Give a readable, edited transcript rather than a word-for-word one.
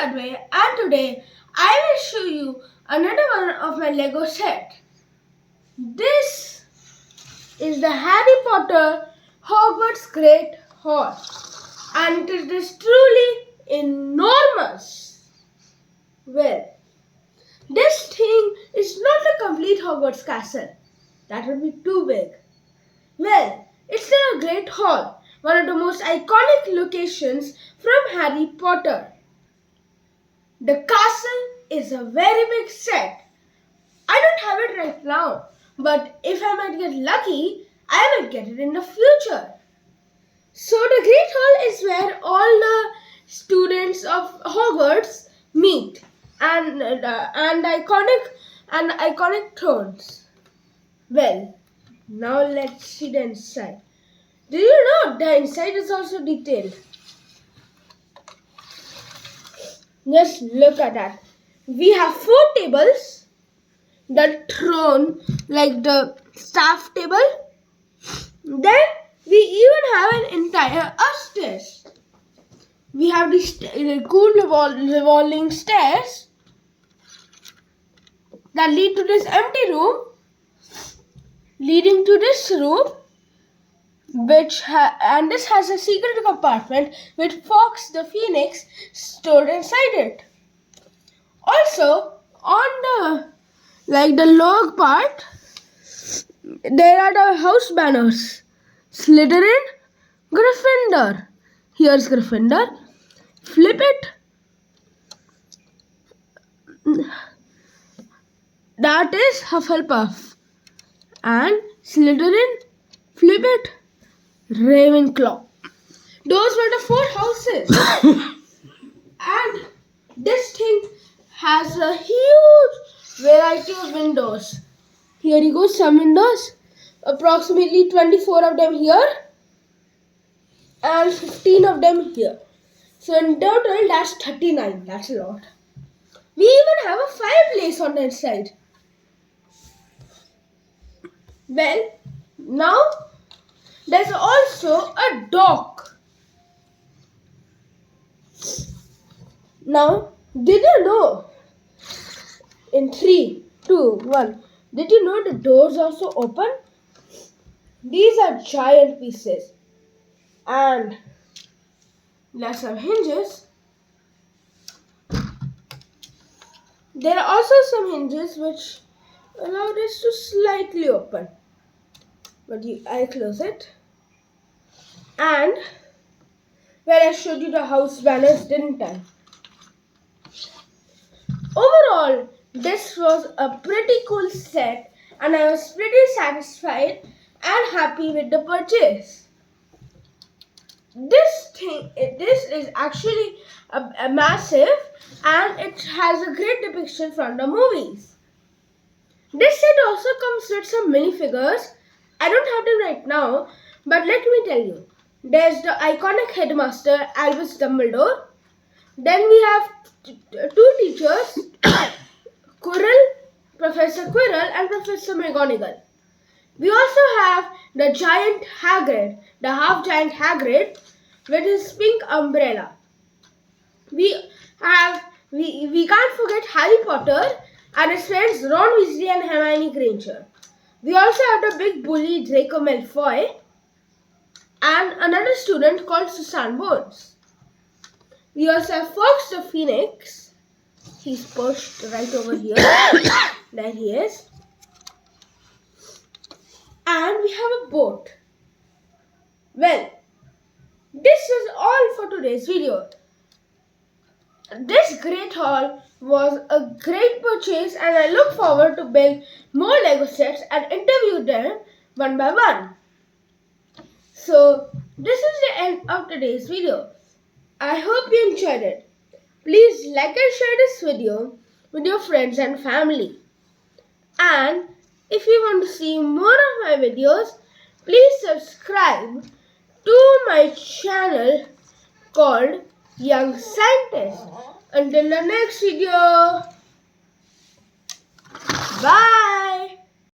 Advay and today I will show you another one of my Lego set. This is the Harry Potter Hogwarts Great Hall and it is truly enormous. Well, this thing is not a complete Hogwarts castle. That would be too big. Well, it's still a great hall, one of the most iconic locations from Harry Potter. The castle is a very big set. I don't have it right now, but if I might get lucky, I will get it in the future. So the Great Hall is where all the students of Hogwarts meet and iconic thrones. Well, now let's see the inside. Do you know the inside is also detailed? Just look at that. We have 4 tables, the throne like the staff table. Then we even have an entire upstairs. We have the cool revolving stairs that lead to this empty room, leading to this room, and this has a secret compartment with Fox the Phoenix stored inside it. Also, on the log part, there are the house banners: Slytherin, Gryffindor. Here's Gryffindor. Flip it. That is Hufflepuff. And Slytherin. Flip it. Ravenclaw. Those were the 4 houses. And this thing has a huge variety of windows. Here you go, some windows. Approximately 24 of them here. And 15 of them here. So in total, that's 39. That's a lot. We even have a fireplace on the inside. Well, now there's also a dock. Now, did you know? In 3, 2, 1. Did you know the doors also open? These are giant pieces. And there's some hinges. There are also some hinges which allow this to slightly open. But I close it. And well, I showed you the house banners, didn't I? Overall, this was a pretty cool set and I was pretty satisfied and happy with the purchase. This is actually a massive and it has a great depiction from the movies. This set also comes with some minifigures. I don't have them right now, but let me tell you. There's the iconic headmaster, Albus Dumbledore. Then we have 2 teachers, Professor Quirrell and Professor McGonagall. We also have the giant Hagrid, the half-giant Hagrid with his pink umbrella. We can't forget Harry Potter and his friends Ron Weasley and Hermione Granger. We also have the big bully Draco Malfoy and another student called Susan Bones. We also have Fox the Phoenix. He's pushed right over here. There he is. And we have a boat. Well, this is all for today's video. This great haul was a great purchase and I look forward to build more Lego sets and interview them one by one. So, this is the end of today's video. I hope you enjoyed it. Please like and share this video with your friends and family. And if you want to see more of my videos, please subscribe to my channel called Young Scientist. Until the next video, bye.